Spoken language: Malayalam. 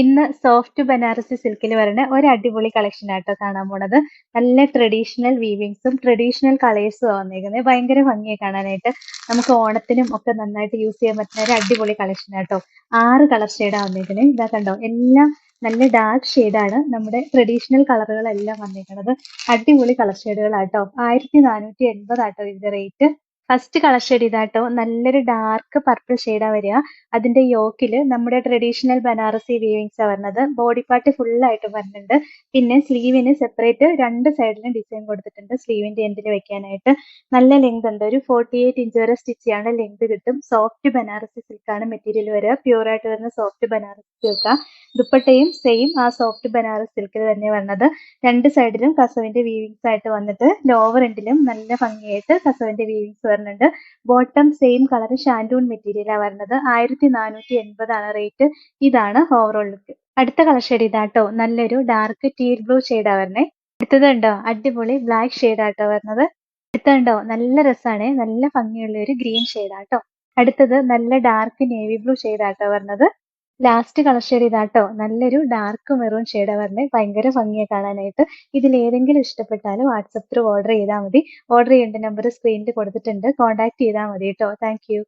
ഇന്ന് സോഫ്റ്റ് ബനാറസി സിൽക്കിൽ വരുന്ന ഒരു അടിപൊളി കളക്ഷൻ ആട്ടോ കാണാൻ പോണത്. നല്ല ട്രഡീഷണൽ വീവിങ്സും ട്രഡീഷണൽ കളേഴ്സും വന്നേക്കുന്നത്. ഭയങ്കര ഭംഗിയായി കാണാനായിട്ട്. നമുക്ക് ഓണത്തിനും ഒക്കെ നന്നായിട്ട് യൂസ് ചെയ്യാൻ പറ്റുന്ന ഒരു അടിപൊളി കളക്ഷൻ ആട്ടോ. 6 കളർ ഷെയ്ഡാ വന്നേക്കുന്നത്. ഇതാ കണ്ടോ, എല്ലാം നല്ല ഡാർക്ക് ഷെയ്ഡാണ്. നമ്മുടെ ട്രഡീഷണൽ കളറുകളെല്ലാം വന്നേക്കുന്നത്. അടിപൊളി കളർ ഷെയ്ഡുകളാട്ടോ. 1480 ആട്ടോ ഇതിന്റെ റേറ്റ്. ഫസ്റ്റ് കളർ ഷെയ്ഡ് ഇതാട്ടോ, നല്ലൊരു ഡാർക്ക് പർപ്പിൾ ഷെയ്ഡാ വരിക. അതിന്റെ യോക്കില് നമ്മുടെ ട്രഡീഷണൽ ബനാറസി വീവിങ്സാ വരുന്നത്. ബോഡി പാർട്ട് ഫുൾ ആയിട്ട് വരുന്നുണ്ട്. പിന്നെ സ്ലീവിന് സെപ്പറേറ്റ് രണ്ട് സൈഡിലും ഡിസൈൻ കൊടുത്തിട്ടുണ്ട് സ്ലീവിന്റെ എൻഡിൽ വെക്കാനായിട്ട്. നല്ല ലെങ്ത് ഉണ്ട്. ഒരു 48 ഇഞ്ച് വരെ സ്റ്റിച്ച് ചെയ്യാനുള്ള ലെങ്ത് കിട്ടും. സോഫ്റ്റ് ബനാറസി സിൽക്കാണ് മെറ്റീരിയൽ വരിക. പ്യൂർ ആയിട്ട് വരുന്ന സോഫ്റ്റ് ബനാറസി സിൽക്കാ. ദുപ്പട്ടയും സെയിം ആ സോഫ്റ്റ് ബനാറസ് സിൽക്കിൽ തന്നെ വരുന്നത്. രണ്ട് സൈഡിലും കസവിന്റെ വീവിങ്സ് ആയിട്ട് വന്നിട്ട് ലോവർ എൻഡിലും നല്ല ഭംഗിയായിട്ട് കസവിന്റെ വീവിങ്സ് വരുന്നുണ്ട്. ബോട്ടം സെയിം കളർ ഷാൻഡൂൺ മെറ്റീരിയലാണ് വരുന്നത്. 1480 ആണ് റേറ്റ്. ഇതാണ് ഓവറോൾ ലുക്ക്. അടുത്ത കളർ ഷെയ്ഡ് ഇതാട്ടോ, നല്ലൊരു ഡാർക്ക് ടീൽ ബ്ലൂ ഷെയ്ഡാ വരണേ. അടുത്തത് ഉണ്ടോ, അടിപൊളി ബ്ലാക്ക് ഷെയ്ഡാട്ടോ വരുന്നത്. അടുത്തുണ്ടോ, നല്ല രസമാണ്, നല്ല ഭംഗിയുള്ള ഒരു ഗ്രീൻ ഷെയ്ഡാട്ടോ. അടുത്തത് നല്ല ഡാർക്ക് നേവി ബ്ലൂ ഷെയ്ഡാട്ടോ വരുന്നത്. ലാസ്റ്റ് കളർ ഷെയ്ഡ് ഇതാട്ടോ, നല്ലൊരു ഡാർക്ക് മെറൂൺ ഷെയ്ഡാ വരുന്നത്. ഭയങ്കര ഭംഗിയായി കാണാനായിട്ട്. ഇതിൽ ഏതെങ്കിലും ഇഷ്ടപ്പെട്ടാൽ വാട്സപ്പ് ത്രൂ ഓർഡർ ചെയ്താൽ മതി. ഓർഡർ ചെയ്യേണ്ട നമ്പർ സ്ക്രീനിൽ കൊടുത്തിട്ടുണ്ട്. കോൺടാക്ട് ചെയ്താൽ മതി കേട്ടോ. Thank you.